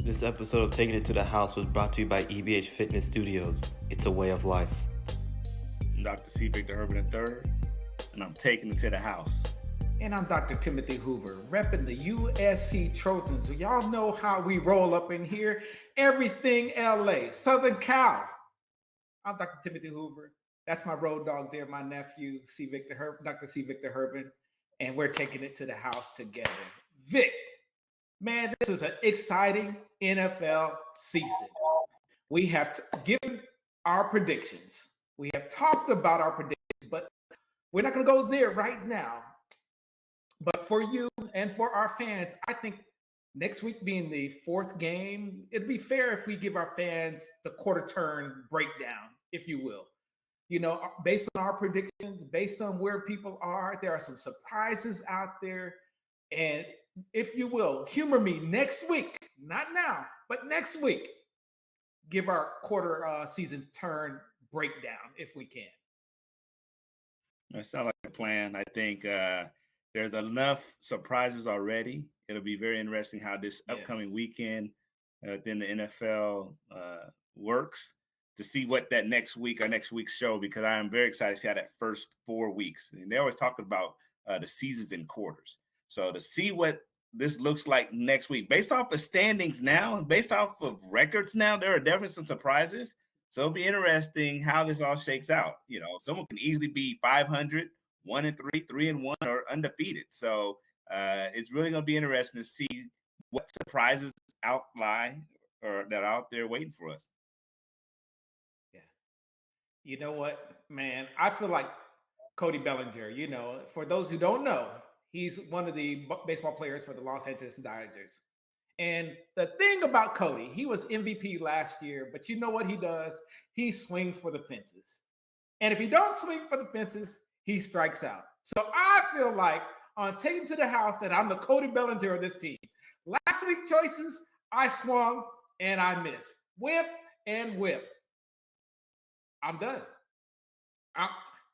This episode of Taking It to the House was brought to you by EBH Fitness Studios. It's a way of life. I'm Dr. C. Victor Urban III, and I'm taking it to the house. And I'm Dr. Timothy Hoover, repping the USC Trojans. Y'all know how we roll up in here. Everything LA, Southern Cal. I'm Dr. Timothy Hoover. That's my road dog there, my nephew, Dr. C. Victor Urban. And we're taking it to the house together. Vic, man, this is an exciting NFL season. We have given our predictions. We have talked about our predictions, but we're not going to go there right now. But for you and for our fans, I think next week being the fourth game, it'd be fair if we give our fans the quarter turn breakdown, if you will. You know, based on our predictions, based on where people are, there are some surprises out there. And if you will, humor me next week, not now, but next week, give our quarter season turn breakdown if we can. That sounds like a plan. I think there's enough surprises already. It'll be very interesting how this upcoming weekend within the NFL works to see what that next week or next week's show, because I am very excited to see how that first 4 weeks. And they always talk about the seasons in quarters. So to see what this looks like next week, based off the standings now, and based off of records now, there are definitely some surprises. So it'll be interesting how this all shakes out. You know, someone can easily be 500, 1-3, 3-1, or undefeated. So it's really going to be interesting to see what surprises lie or that are out there waiting for us. Yeah. You know what, man? I feel like Cody Bellinger. You know, for those who don't know, he's one of the baseball players for the Los Angeles Dodgers. And the thing about Cody, he was MVP last year, but you know what he does? He swings for the fences. And if he don't swing for the fences, he strikes out. So I feel like on taking to the house that I'm the Cody Bellinger of this team. Last week choices, I swung and I missed. Whiff and whiff. I'm done.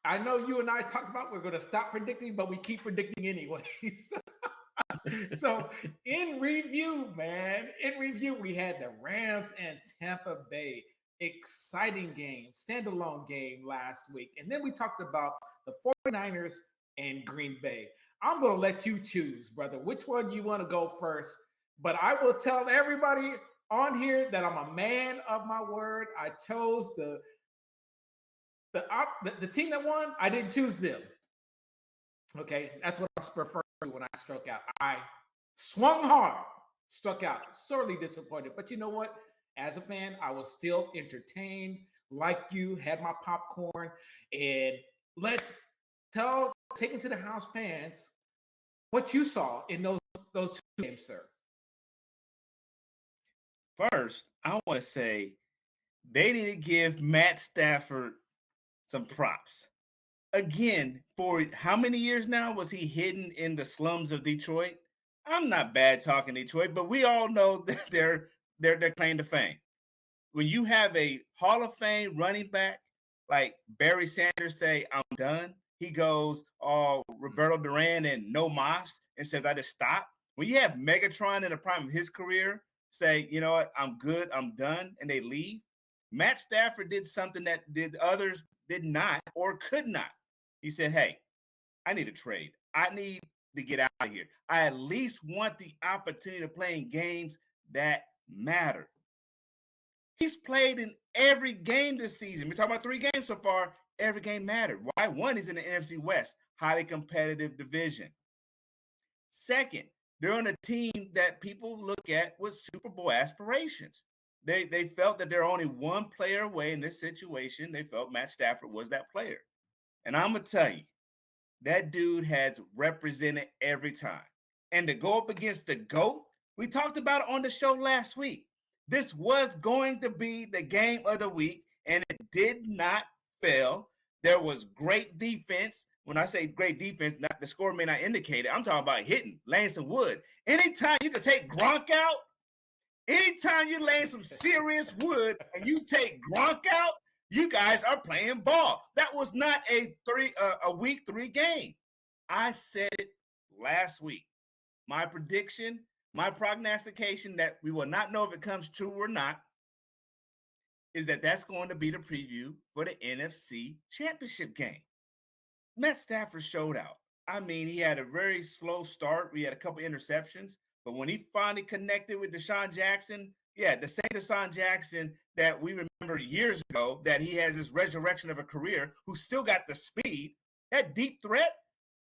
I know you and I talked about we're going to stop predicting, but we keep predicting anyways. So in review, we had the Rams and Tampa Bay. Exciting game, standalone game last week. And then we talked about the 49ers and Green Bay. I'm going to let you choose, brother, which one you want to go first. But I will tell everybody on here that I'm a man of my word. I chose the team that won. I didn't choose them. Okay, that's what I prefer when I struck out. I swung hard, struck out, sorely disappointed. But you know what? As a fan, I was still entertained, like you, had my popcorn. And let's taking to the house fans what you saw in those two games, sir. First, I want to say they need to give Matt Stafford some props. Again, for how many years now was he hidden in the slums of Detroit? I'm not bad talking Detroit, but we all know that they're claim to fame. When you have a Hall of Fame running back like Barry Sanders say, I'm done, he goes, Roberto Duran and no mas and says, I just stop. When you have Megatron in the prime of his career say, you know what, I'm good, I'm done, and they leave. Matt Stafford did something that others did not or could not. He said, hey, I need a trade. I need to get out of here. I at least want the opportunity to play in games that matter. He's played in every game this season. We're talking about 3 games so far. Every game mattered. Why? One, he's in the NFC West, highly competitive division. Second, they're on a team that people look at with Super Bowl aspirations. They felt that they're only one player away in this situation. They felt Matt Stafford was that player. And I'm going to tell you, that dude has represented every time. And to go up against the GOAT, we talked about it on the show last week. This was going to be the game of the week, and it did not fail. There was great defense. When I say great defense, the score may not indicate it. I'm talking about hitting, laying some wood. Anytime you can take Gronk out, anytime you lay some serious wood and you take Gronk out, you guys are playing ball. That was not a week 3 game. I said it last week. My prediction, My prognostication that we will not know if it comes true or not is that that's going to be the preview for the NFC Championship game. Matt Stafford showed out. I mean, he had a very slow start. We had a couple interceptions, but when he finally connected with Deshaun Jackson, yeah, the same Deshaun Jackson that we remember years ago, that he has this resurrection of a career, who still got the speed, that deep threat.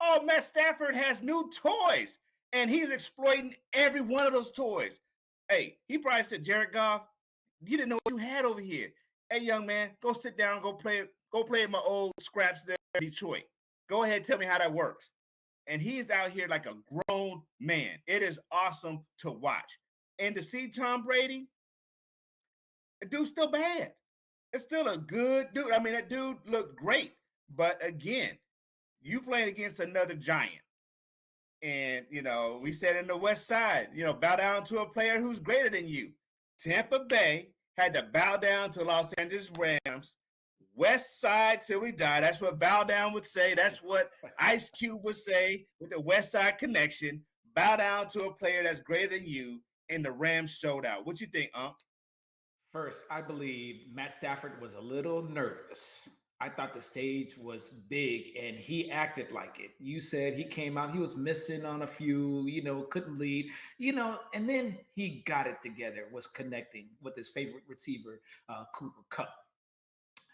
Oh, Matt Stafford has new toys, and he's exploiting every one of those toys. Hey, he probably said, Jared Goff, you didn't know what you had over here. Hey, young man, go sit down, go play my old scraps there in Detroit. Go ahead, tell me how that works. And he's out here like a grown man. It is awesome to watch. And to see Tom Brady, the dude's still bad. It's still a good dude. I mean, that dude looked great. But again, you playing against another giant. And, we said in the West Side, bow down to a player who's greater than you. Tampa Bay had to bow down to Los Angeles Rams. West Side till we die. That's what Bow Down would say. That's what Ice Cube would say with the West Side connection. Bow down to a player that's greater than you, and the Rams showed out. What you think, Unc? First, I believe Matt Stafford was a little nervous. I thought the stage was big and he acted like it. You said he came out, he was missing on a few, couldn't lead, and then he got it together, was connecting with his favorite receiver, Cooper Kupp.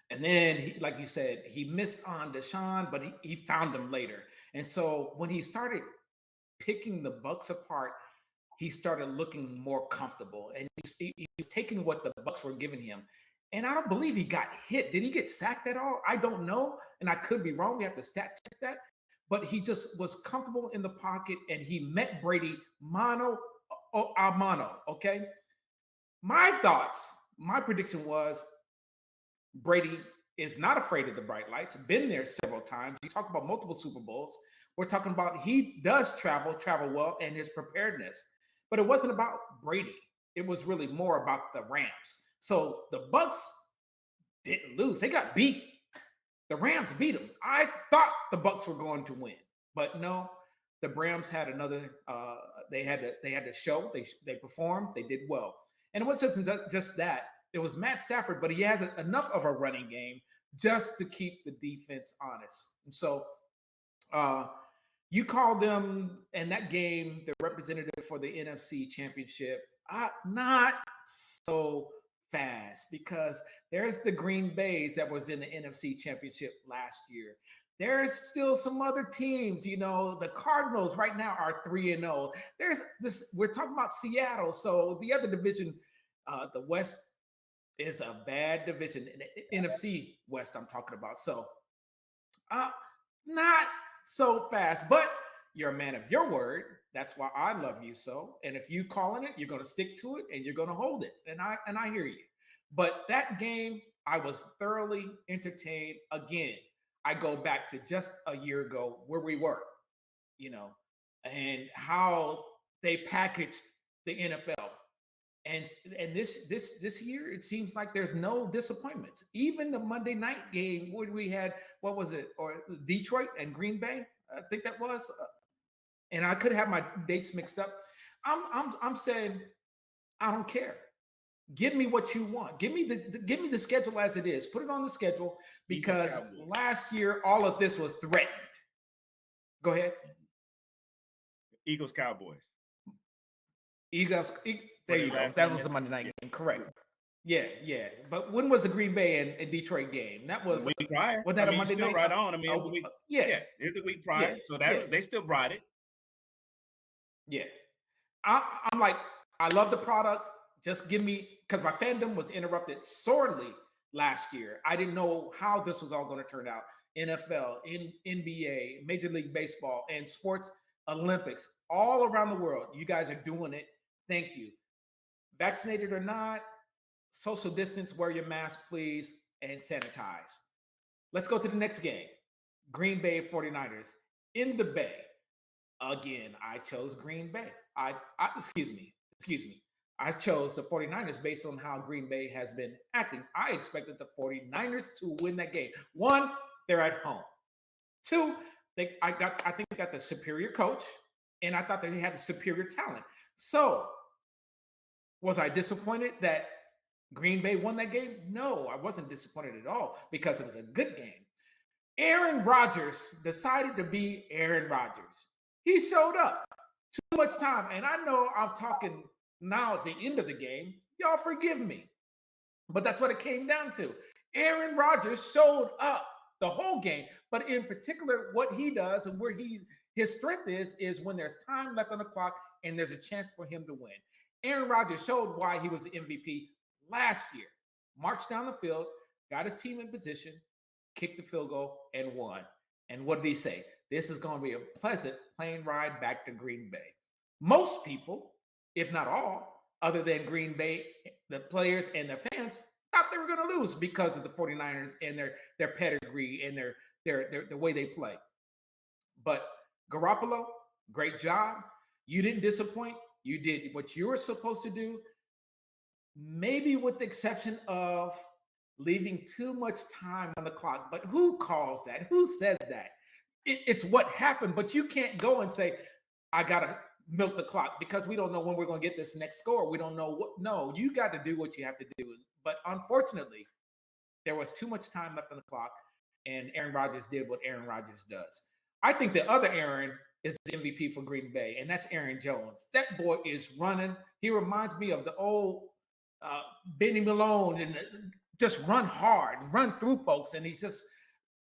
And then, like you said, he missed on Deshaun, but he found him later. And so when he started picking the Bucs apart, he started looking more comfortable. And he was taking what the Bucs were giving him. And I don't believe he got hit. Did he get sacked at all? I don't know. And I could be wrong. We have to stat check that. But he just was comfortable in the pocket, and he met Brady mano a mano, okay? My prediction was Brady is not afraid of the bright lights, been there several times. You talk about multiple Super Bowls. We're talking about he does travel well, and his preparedness. But it wasn't about Brady. It was really more about the Rams. So the Bucs didn't lose. They got beat. The Rams beat them. I thought the Bucs were going to win. But no, the Rams had another they had to show. They performed. They did well. And it wasn't just that. It was Matt Stafford, but he has enough of a running game just to keep the defense honest. And so you call them in that game the representative for the NFC Championship. Not so fast, because there's the Green Bays that was in the NFC Championship last year. There's still some other teams, the Cardinals right now are 3-0. There's this, we're talking about Seattle. So the other division, the West, is a bad division. In the NFC West, I'm talking about. So not so fast, but you're a man of your word. That's why I love you so. And if you calling it, you're going to stick to it and you're going to hold it. And I hear you. But that game, I was thoroughly entertained. Again, I go back to just a year ago where we were, and how they packaged the NFL. And this year, it seems like there's no disappointments. Even the Monday night game where we had, what was it? Or Detroit and Green Bay, I think that was. And I could have my dates mixed up. I'm saying, I don't care. Give me what you want. Give me the schedule as it is. Put it on the schedule, because last year all of this was threatened. Go ahead. Eagles Cowboys. Eagles. There you go. That was the Monday night game. Correct. Yeah. But when was the Green Bay and Detroit game? That was the week prior. Was that a Monday night? Right on. I mean, it was a week. Yeah, it was the week prior. So they still brought it. Yeah. I'm like, I love the product. Just give me, because my fandom was interrupted sorely last year. I didn't know how this was all going to turn out. NFL, NBA, Major League Baseball, and sports Olympics all around the world. You guys are doing it. Thank you. Vaccinated or not, social distance, wear your mask, please, and sanitize. Let's go to the next game. Green Bay 49ers in the Bay. Again, I chose Green Bay. Excuse me. I chose the 49ers based on how Green Bay has been acting. I expected the 49ers to win that game. One, they're at home. Two, I think they got the superior coach, and I thought that they had the superior talent. So, was I disappointed that Green Bay won that game? No, I wasn't disappointed at all because it was a good game. Aaron Rodgers decided to be Aaron Rodgers. He showed up too much time. And I know I'm talking now at the end of the game. Y'all forgive me. But that's what it came down to. Aaron Rodgers showed up the whole game, but in particular, what he does and where his strength is when there's time left on the clock and there's a chance for him to win. Aaron Rodgers showed why he was the MVP last year. Marched down the field, got his team in position, kicked the field goal, and won. And what did he say? This is going to be a pleasant plane ride back to Green Bay. Most people, if not all, other than Green Bay, the players and the fans, thought they were going to lose because of the 49ers and their pedigree and the way they play. But Garoppolo, great job. You didn't disappoint. You did what you were supposed to do, maybe with the exception of leaving too much time on the clock. But who calls that? Who says that? It's what happened, but you can't go and say, I got to milk the clock because we don't know when we're going to get this next score. We don't know what. No, you got to do what you have to do. But unfortunately, there was too much time left on the clock, and Aaron Rodgers did what Aaron Rodgers does. I think the other Aaron is the MVP for Green Bay, and that's Aaron Jones. That boy is running. He reminds me of the old Benny Malone, and just run hard, run through folks, and he's just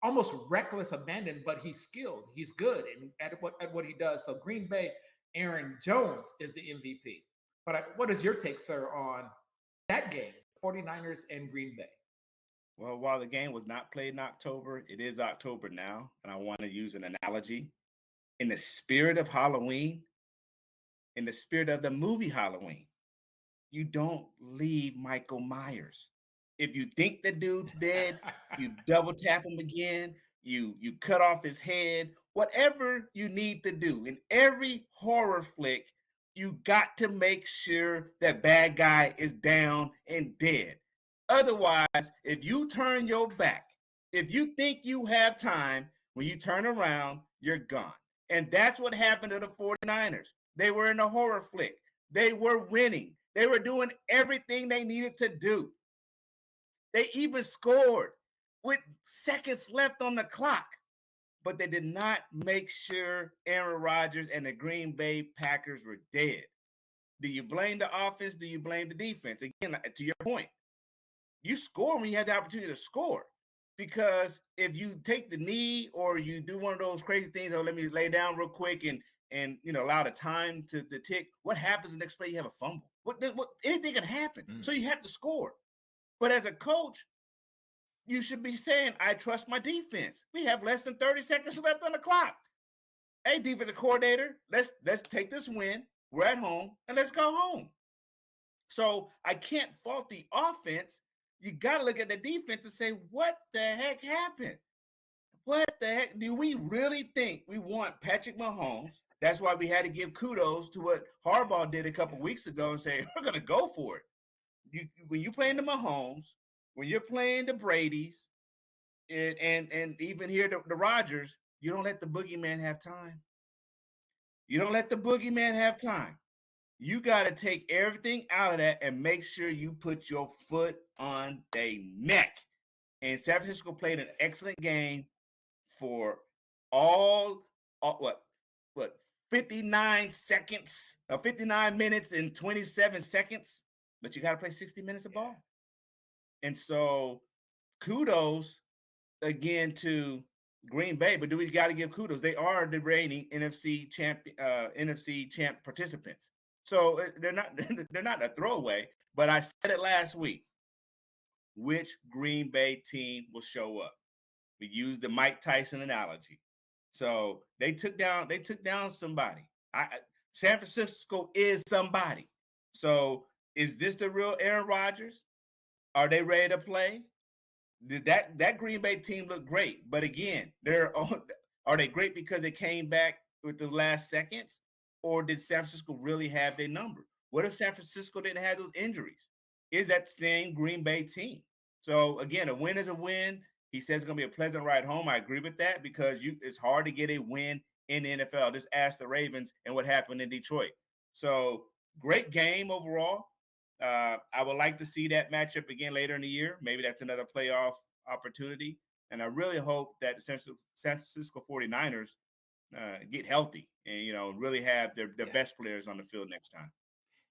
almost reckless abandon, but he's skilled. He's good and at what he does. So Green Bay, Aaron Jones is the MVP. But what is your take, sir, on that game, 49ers and Green Bay? Well, while the game was not played in October, it is October now. And I want to use an analogy. In the spirit of Halloween, in the spirit of the movie Halloween, you don't leave Michael Myers. If you think the dude's dead, you double tap him again, you cut off his head, whatever you need to do. In every horror flick, you got to make sure that bad guy is down and dead. Otherwise, if you turn your back, if you think you have time, when you turn around, you're gone. And that's what happened to the 49ers. They were in a horror flick. They were winning. They were doing everything they needed to do. They even scored with seconds left on the clock, but they did not make sure Aaron Rodgers and the Green Bay Packers were dead. Do you blame the offense? Do you blame the defense? Again, to your point, you score when you have the opportunity to score. Because if you take the knee or you do one of those crazy things, oh, let me lay down real quick and allow the time to tick, what happens the next play? You have a fumble. What anything can happen. So you have to score. But as a coach, you should be saying, I trust my defense. We have less than 30 seconds left on the clock. Hey, defensive coordinator, let's take this win. We're at home, and let's go home. So I can't fault the offense. You got to look at the defense and say, what the heck happened? What the heck? Do we really think we want Patrick Mahomes? That's why we had to give kudos to what Harbaugh did a couple weeks ago and say, we're going to go for it. When you're playing the Mahomes, when you're playing the Brady's, and even here the Rodgers, you don't let the boogeyman have time. You don't let the boogeyman have time. You got to take everything out of that and make sure you put your foot on their neck. And San Francisco played an excellent game for all 59 seconds, 59 minutes and 27 seconds. But you got to play 60 minutes of ball. And so kudos again to Green Bay, but do we got to give kudos? They are the reigning NFC champ participants. So they're not a throwaway, but I said it last week. Which Green Bay team will show up? We used the Mike Tyson analogy. So they took down somebody. San Francisco is somebody. So is this the real Aaron Rodgers? Are they ready to play? That Green Bay team looked great, but again, are they great because they came back with the last seconds, or did San Francisco really have their number? What if San Francisco didn't have those injuries? Is that the same Green Bay team? So again, a win is a win. He says it's going to be a pleasant ride home. I agree with that because it's hard to get a win in the NFL. Just ask the Ravens and what happened in Detroit. So great game overall. I would like to see that matchup again later in the year. Maybe that's another playoff opportunity. And I really hope that the San Francisco 49ers get healthy and, really have their Yeah. best players on the field next time.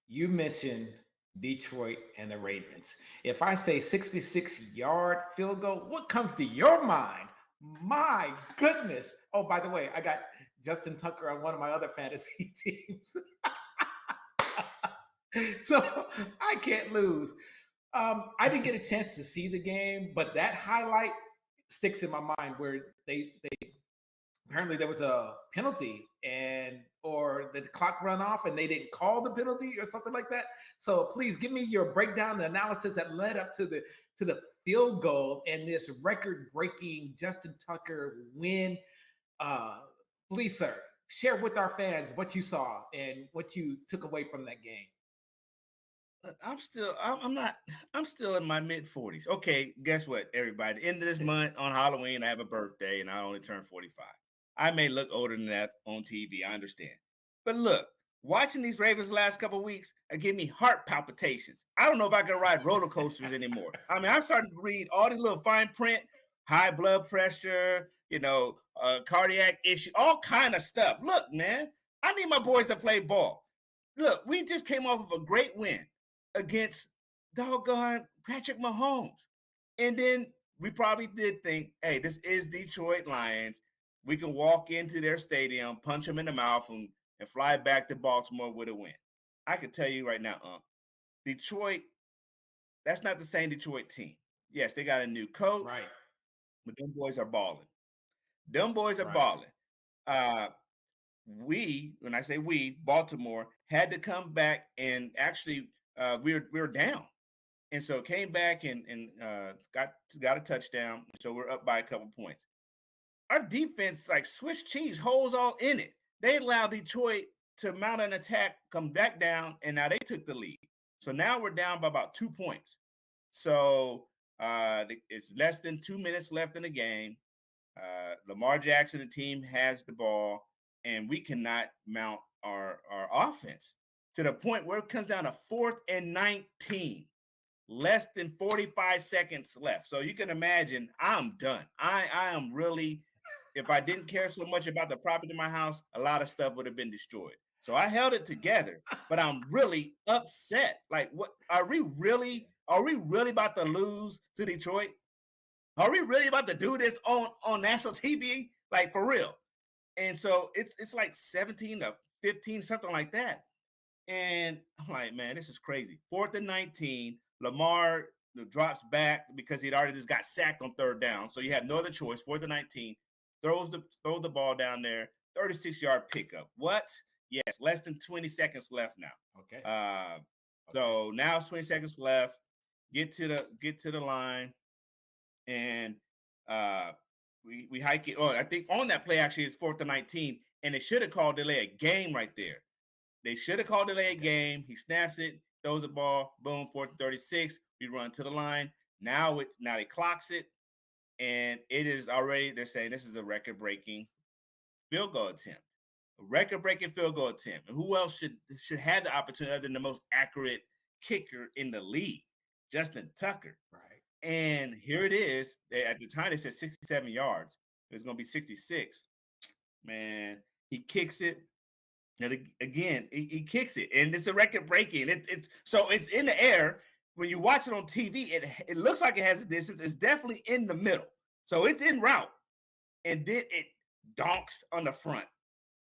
You mentioned Detroit and the Ravens. If I say 66-yard field goal, what comes to your mind? My goodness. Oh, by the way, I got Justin Tucker on one of my other fantasy teams. So I can't lose. I didn't get a chance to see the game, but that highlight sticks in my mind where they apparently there was a penalty or the clock run off and they didn't call the penalty or something like that. So please give me your breakdown, the analysis that led up to the field goal and this record-breaking Justin Tucker win. Please, sir, share with our fans what you saw and what you took away from that game. I'm still in my mid 40s. Okay, guess what, everybody? End of this month on Halloween, I have a birthday and I only turned 45. I may look older than that on TV, I understand. But look, watching these Ravens last couple of weeks are giving me heart palpitations. I don't know if I can ride roller coasters anymore. I mean, I'm starting to read all these little fine print, high blood pressure, cardiac issue, all kind of stuff. Look, man, I need my boys to play ball. Look, we just came off of a great win against doggone Patrick Mahomes. And then we probably did think, hey, this is Detroit Lions. We can walk into their stadium, punch them in the mouth, and fly back to Baltimore with a win. I can tell you right now, Detroit, that's not the same Detroit team. Yes, they got a new coach, Right. but them boys are balling. Them boys are Right. balling. When I say we, Baltimore, had to come back and actually we were down. And so came back and got a touchdown. So we're up by a couple points. Our defense, like Swiss cheese, holes all in it. They allowed Detroit to mount an attack, come back down, and now they took the lead. So now we're down by about 2 points. So it's less than 2 minutes left in the game. Lamar Jackson, the team, has the ball, and we cannot mount our offense to the point where it comes down to 4th and 19. Less than 45 seconds left. So you can imagine I'm done. I am really, if I didn't care so much about the property in my house, a lot of stuff would have been destroyed. So I held it together, but I'm really upset. Like, what are we really about to lose to Detroit? Are we really about to do this on national TV? Like, for real. And so it's like 17 to 15, something like that. And I'm like, man, this is crazy. 4th and 19. Lamar drops back because he'd already just got sacked on 3rd down. So you had no other choice. 4th and 19. Throws the ball down there. 36-yard pickup. What? Yes, less than 20 seconds left now. Okay. So now it's 20 seconds left. Get to the line, and we hike it. Oh, I think on that play actually it's 4th and 19, and they should have called delay a game right there. They should have called delay a game. He snaps it, throws the ball, boom, 4th and 36. We run to the line. Now he clocks it, and it is already, they're saying this is a record-breaking field goal attempt. A record-breaking field goal attempt. And who else should have the opportunity other than the most accurate kicker in the league? Justin Tucker. Right. And here it is. At the time, they said 67 yards. It's going to be 66. Man, he kicks it. And again, he kicks it, and it's a record breaking. It's in the air. When you watch it on TV, it looks like it has a distance. It's definitely in the middle, so it's en route, and then it donks on the front.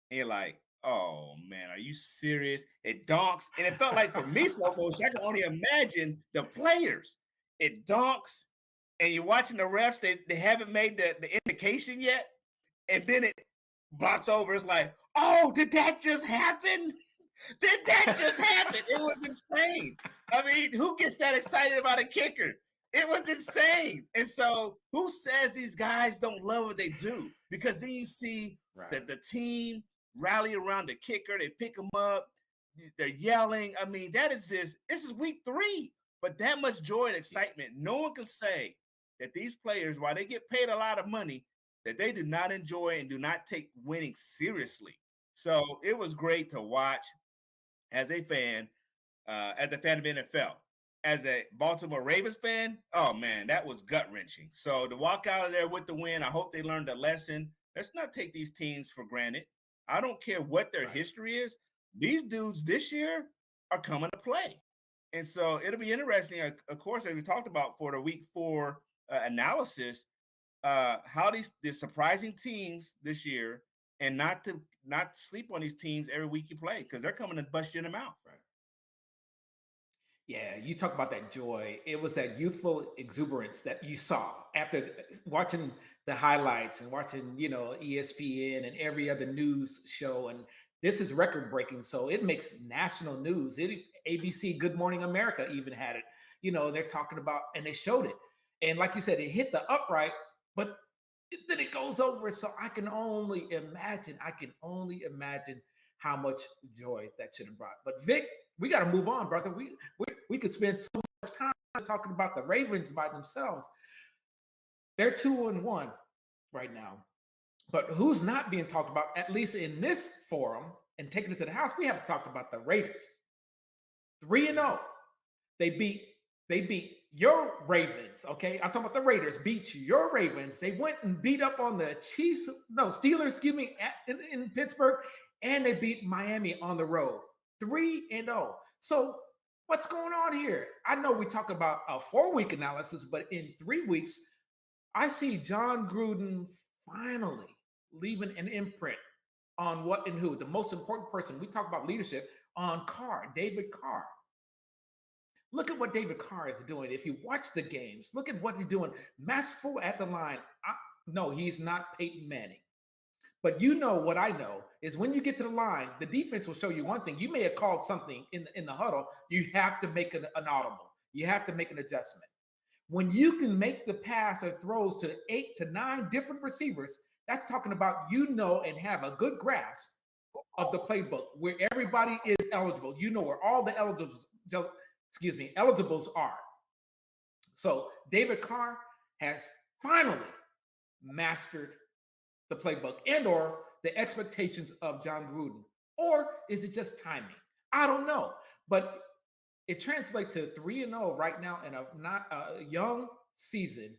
And you're like, oh man, are you serious? It donks, and it felt like for me slow motion. I can only imagine the players. It donks, and you're watching the refs. They haven't made the indication yet, and then it blocks over. It's like, oh, did that just happen? Did that just happen? It was insane. I mean, who gets that excited about a kicker? It was insane. And so who says these guys don't love what they do? Because then you see the team rally around the kicker. They pick them up. They're yelling. I mean, this is week 3. But that much joy and excitement, no one can say that these players, while they get paid a lot of money, that they do not enjoy and do not take winning seriously. So it was great to watch. as a fan, as a fan of NFL. As a Baltimore Ravens fan, oh man, that was gut wrenching. So to walk out of there with the win, I hope they learned a lesson. Let's not take these teams for granted. I don't care what their Right. history is. These dudes this year are coming to play. And so it'll be interesting, of course, as we talked about for the week 4 analysis, how the surprising teams this year, and not sleep on these teams every week you play because they're coming to bust you in the mouth. Right. Yeah, you talk about that joy. It was that youthful exuberance that you saw after watching the highlights and watching, ESPN and every other news show. And this is record breaking, so it makes national news. ABC Good Morning America even had it. They're talking about, and they showed it. And like you said, it hit the upright, but then it goes over. So I can only imagine. I can only imagine how much joy that should have brought. But Vic, we got to move on, brother. We could spend so much time talking about the Ravens by themselves. They're 2-1 right now. But who's not being talked about, at least in this forum, and taking it to the house, we haven't talked about the Raiders. 3-0. They beat your Ravens, okay? I'm talking about the Raiders beat your Ravens. They went and beat up on the Steelers, in Pittsburgh, and they beat Miami on the road. 3-0. So what's going on here? I know we talk about a 4-week analysis, but in 3 weeks, I see John Gruden finally leaving an imprint on what and who. The most important person, we talk about leadership, on Carr, David Carr. Look at what David Carr is doing. If you watch the games, look at what he's doing. Masterful at the line. No, he's not Peyton Manning. But what I know is when you get to the line, the defense will show you one thing. You may have called something in the huddle. You have to make an audible. You have to make an adjustment. When you can make the pass or throws to 8 to 9 different receivers, that's talking about and have a good grasp of the playbook where everybody is eligible. Where all the eligibles are. So David Carr has finally mastered the playbook or the expectations of John Gruden. Or is it just timing? I don't know. But it translates to 3-0 right now in a young season,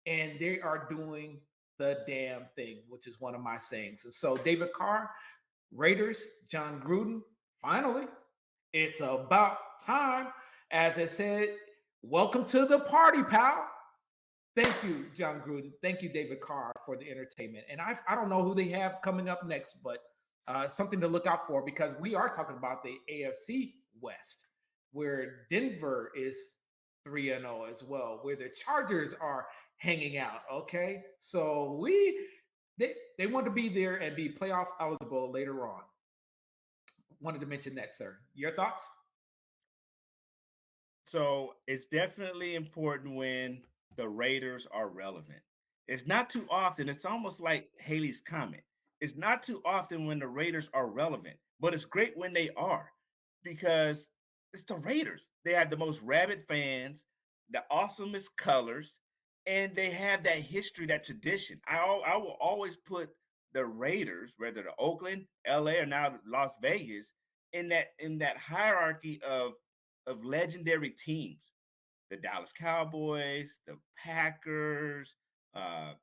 and they are doing the damn thing, which is one of my sayings. And so David Carr, Raiders, John Gruden, finally, it's about time. As I said, welcome to the party, pal. Thank you, John Gruden. Thank you, David Carr, for the entertainment. And I don't know who they have coming up next, but something to look out for, because we are talking about the AFC West, where Denver is 3-0 as well, where the Chargers are hanging out. Okay, so they want to be there and be playoff eligible later on. Wanted to mention that, sir. Your thoughts? So it's definitely important when the Raiders are relevant. It's not too often. It's almost like Haley's comment. It's not too often when the Raiders are relevant, but it's great when they are, because it's the Raiders. They have the most rabid fans, the awesomest colors, and they have that history, that tradition. I will always put the Raiders, whether the Oakland, LA, or now Las Vegas, in that hierarchy of legendary teams. The Dallas Cowboys, the Packers, the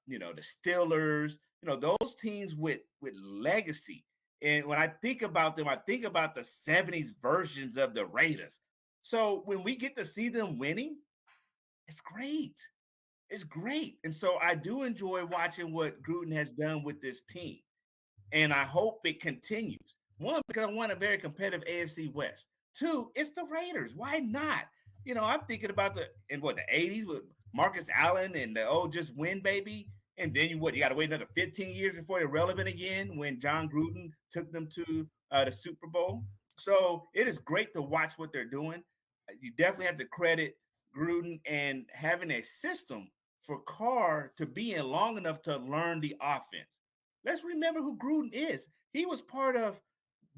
Steelers, those teams with legacy. And when I think about them, I think about the 70s versions of the Raiders. So when we get to see them winning, it's great. It's great. And so I do enjoy watching what Gruden has done with this team. And I hope it continues. One, because I want a very competitive AFC West. Two, it's the Raiders. Why not? I'm thinking about the 80s with Marcus Allen and just win, baby. And then you got to wait another 15 years before they're relevant again when John Gruden took them to the Super Bowl. So it is great to watch what they're doing. You definitely have to credit Gruden and having a system for Carr to be in long enough to learn the offense. Let's remember who Gruden is. He was part of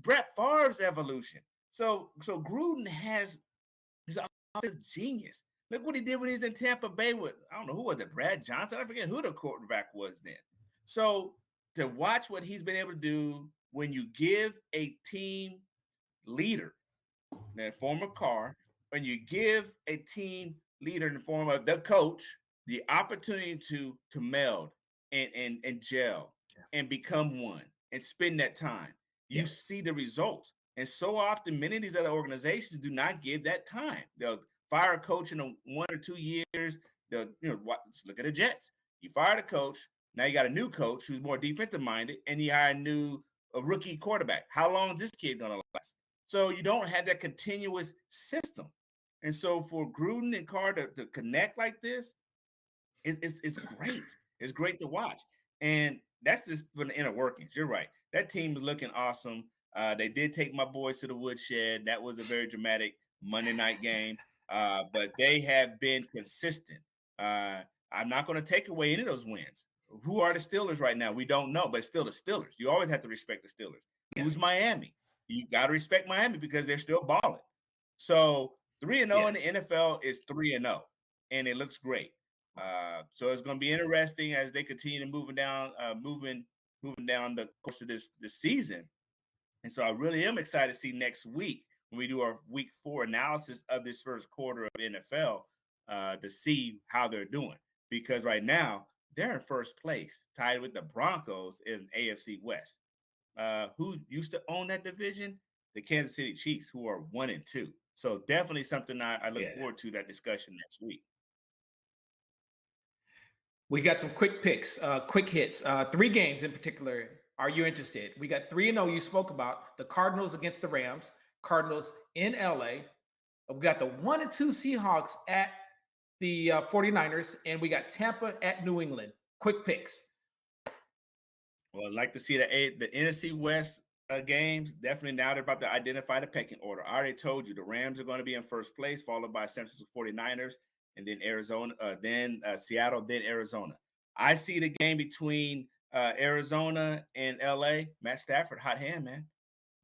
Brett Favre's evolution. So Gruden he's an offensive genius. Look what he did when he was in Tampa Bay with, I don't know, who was it, Brad Johnson? I forget who the quarterback was then. So to watch what he's been able to do when you give a team leader in the form of Carr, and you give a team leader in the form of the coach the opportunity to meld and gel and become one and spend that time, you Yes. see the results. And so often, many of these other organizations do not give that time. They'll fire a coach in 1 or 2 years. They'll, just look at the Jets. You fired a coach. Now you got a new coach who's more defensive minded, and you hire a rookie quarterback. How long is this kid gonna last? So you don't have that continuous system. And so for Gruden and Carr to connect like this, it's great. It's great to watch. And that's just for the inner workings. You're right. That team is looking awesome. They did take my boys to the woodshed. That was a very dramatic Monday night game. But they have been consistent. Uh, I'm not going to take away any of those wins. Who are the Steelers right now? We don't know, but still the Steelers. You always have to respect the Steelers. Yes. Who's Miami? You got to respect Miami because they're still balling. So 3-0 in the NFL is 3-0, and it looks great. So it's going to be interesting as they continue to moving down the course of this season. And so I really am excited to see next week when we do our week 4 analysis of this first quarter of NFL to see how they're doing. Because right now they're in first place, tied with the Broncos in AFC West. Who used to own that division? The Kansas City Chiefs, who are 1-2. So definitely something I look forward to that discussion next week. We got some quick picks, quick hits, 3 games in particular. Are you interested? We got 3-0 you spoke about, the Cardinals against the Rams, Cardinals in LA. We got the 1-2 Seahawks at the 49ers, and we got Tampa at New England. Quick picks. Well, I'd like to see the NFC West games. Definitely now they're about to identify the pecking order. I already told you the Rams are going to be in first place, followed by San Francisco 49ers, and then Arizona, then Seattle, then Arizona. I see the game between Arizona and LA. Matt Stafford, hot hand, man.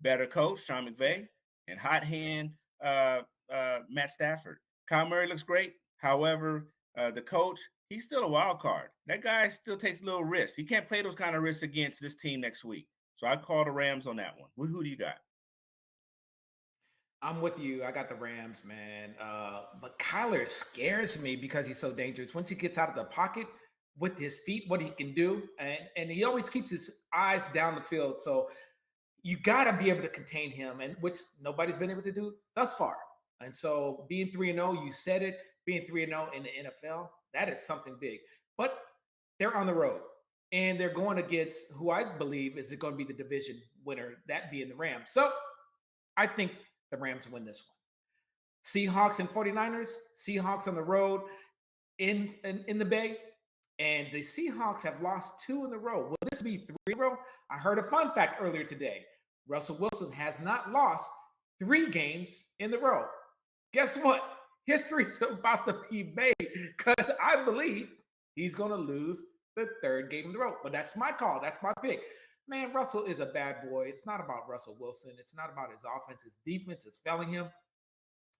Better coach, Sean McVay, and hot hand Matt Stafford. Kyle Murray looks great. However, the coach, he's still a wild card. That guy still takes a little risk. He can't play those kind of risks against this team next week. So I call the Rams on that one. Who do you got? I'm with you. I got the Rams, man. But Kyler scares me because he's so dangerous. Once he gets out of the pocket with his feet, what he can do, and he always keeps his eyes down the field. So you got to be able to contain him, and which nobody's been able to do thus far. And so being 3-0, you said it, being 3-0 in the NFL, that is something big. But they're on the road, and they're going against who I believe is going to be the division winner, that being the Rams. So I think the Rams win this one. Seahawks and 49ers, Seahawks on the road in the Bay, and the Seahawks have lost 2 in a row. Will this be 3 in a row? I heard a fun fact earlier today. Russell Wilson has not lost 3 games in a row. Guess what? History's about to be made because I believe he's going to lose the 3rd game in a row. But that's my call. That's my pick. Man, Russell is a bad boy. It's not about Russell Wilson. It's not about his offense. His defense is failing him.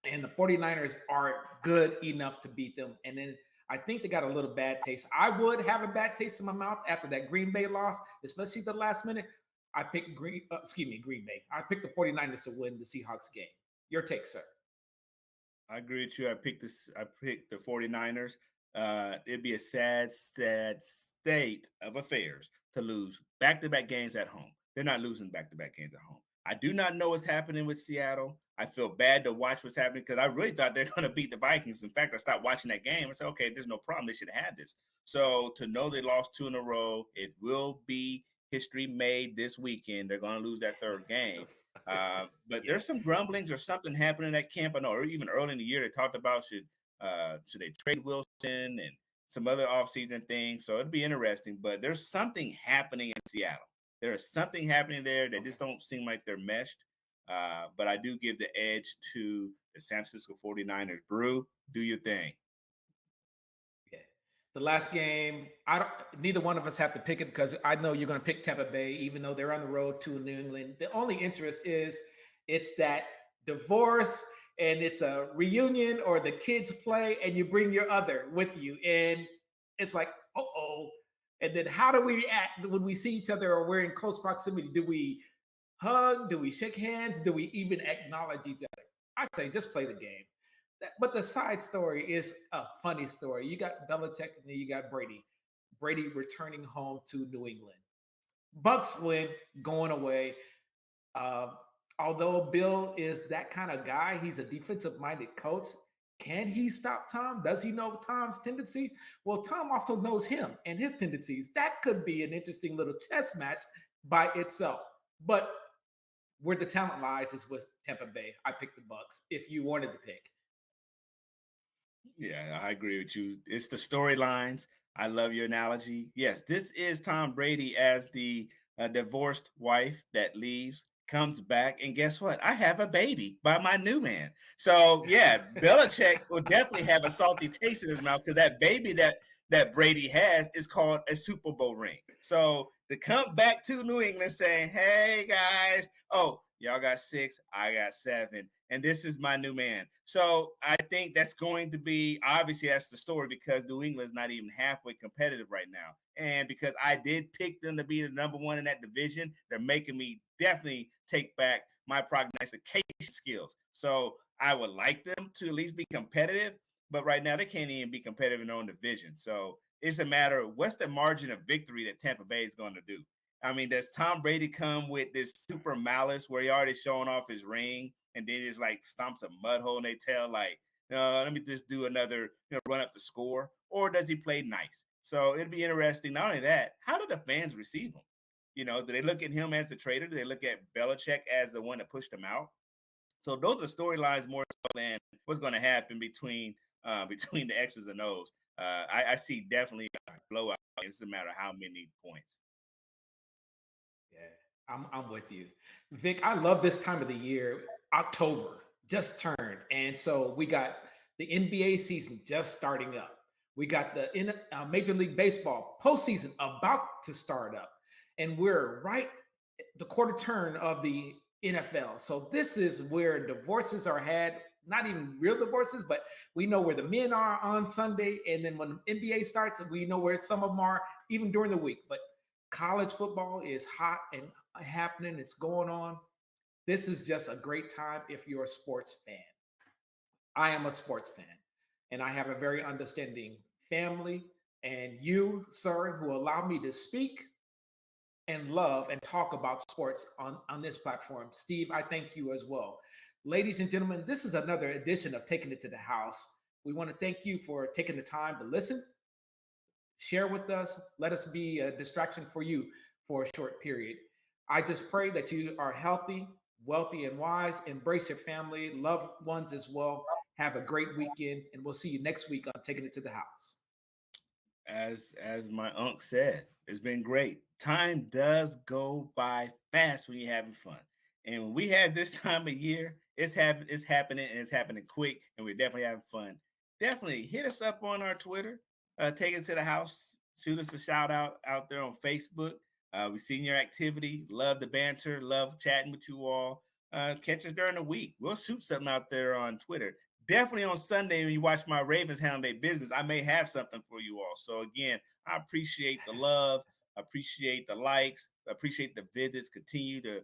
And the 49ers are good enough to beat them. And then I think they got a little bad taste. I would have a bad taste in my mouth after that Green Bay loss, especially the last minute. I picked Green Bay. I picked the 49ers to win the Seahawks game. Your take, sir. I agree with you. I picked the 49ers. It'd be a sad state of affairs to lose back-to-back games at home. They're not losing back-to-back games at home. I do not know what's happening with Seattle. I feel bad to watch what's happening because I really thought they're going to beat the Vikings. In fact, I stopped watching that game. I said, okay, there's no problem. They should have had this. So to know they lost 2 in a row, it will be history made this weekend. They're going to lose that 3rd game. But there's some grumblings or something happening at camp. I know, or even early in the year, they talked about should they trade Wilson and some other offseason things. So it'd be interesting. But there's something happening in Seattle. There is something happening there that just don't seem like they're meshed. But I do give the edge to the San Francisco 49ers. Brew, do your thing. Yeah. The last game, neither one of us have to pick it because I know you're going to pick Tampa Bay, even though they're on the road to New England. The only interest is it's that divorce and it's a reunion or the kids play and you bring your other with you. And it's like, uh-oh. And then how do we act when we see each other or we're in close proximity? Do we hug? Do we shake hands? Do we even acknowledge each other? I say just play the game. But the side story is a funny story. You got Belichick and then you got Brady. Brady returning home to New England. Bucks win, going away. Uh, Although Bill is that kind of guy, he's a defensive minded coach. Can he stop Tom? Does he know Tom's tendencies? Well, Tom also knows him and his tendencies. That could be an interesting little chess match by itself. But where the talent lies is with Tampa Bay. I picked the Bucks if you wanted to pick. Yeah, I agree with you. It's the storylines. I love your analogy. Yes, this is Tom Brady as the divorced wife that leaves, comes back, and guess what? I have a baby by my new man. So yeah, Belichick will definitely have a salty taste in his mouth because that baby that Brady has is called a Super Bowl ring. So to come back to New England saying, "Hey guys, oh y'all got 6, I got 7, and this is my new man." So I think that's going to be obviously that's the story because New England's not even halfway competitive right now, and because I did pick them to be the number one in that division, they're making me definitely take back my prognostication skills. So I would like them to at least be competitive, but right now they can't even be competitive in their own division. So it's a matter of what's the margin of victory that Tampa Bay is going to do. I mean, does Tom Brady come with this super malice where he already showing off his ring and then it's like stomps a mud hole in their tail, like, let me just do another, run up the score? Or does he play nice? So it'd be interesting. Not only that, how do the fans receive him? Do they look at him as the traitor? Do they look at Belichick as the one that pushed him out? So those are storylines more so than what's going to happen between between the X's and O's. I see definitely a blowout. It doesn't matter how many points. Yeah, I'm with you. Vic, I love this time of the year. October just turned. And so we got the NBA season just starting up. We got the Major League Baseball postseason about to start up. And we're right the quarter turn of the NFL. So this is where divorces are had, not even real divorces, but we know where the men are on Sunday. And then when the NBA starts, we know where some of them are even during the week. But college football is hot and happening. It's going on. This is just a great time if you're a sports fan. I am a sports fan, and I have a very understanding family. And you, sir, who allow me to speak and love and talk about sports on this platform. Steve, I thank you as well. Ladies and gentlemen, this is another edition of Taking It to the House. We want to thank you for taking the time to listen, share with us, let us be a distraction for you for a short period. I just pray that you are healthy, wealthy, and wise. Embrace your family, loved ones as well. Have a great weekend, and we'll see you next week on Taking It to the House. As my uncle said, it's been great. Time does go by fast when you're having fun. And when we have this time of year, it's happening and it's happening quick, and we're definitely having fun. Definitely hit us up on our Twitter, take it to the house, shoot us a shout out there on Facebook. We've seen your activity, love the banter, love chatting with you all. Catch us during the week. We'll shoot something out there on Twitter. Definitely on Sunday when you watch my Ravens handle their business, I may have something for you all. So again, I appreciate the love, appreciate the likes, appreciate the visits. Continue to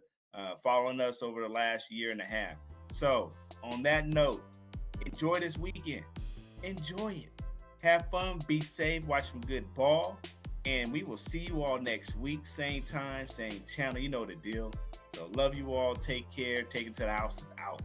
following us over the last year and a half. So on that note, enjoy this weekend. Enjoy it. Have fun, be safe, watch some good ball, and we will see you all next week. Same time, same channel. You know the deal. So love you all. Take care. Take it to the house. Out.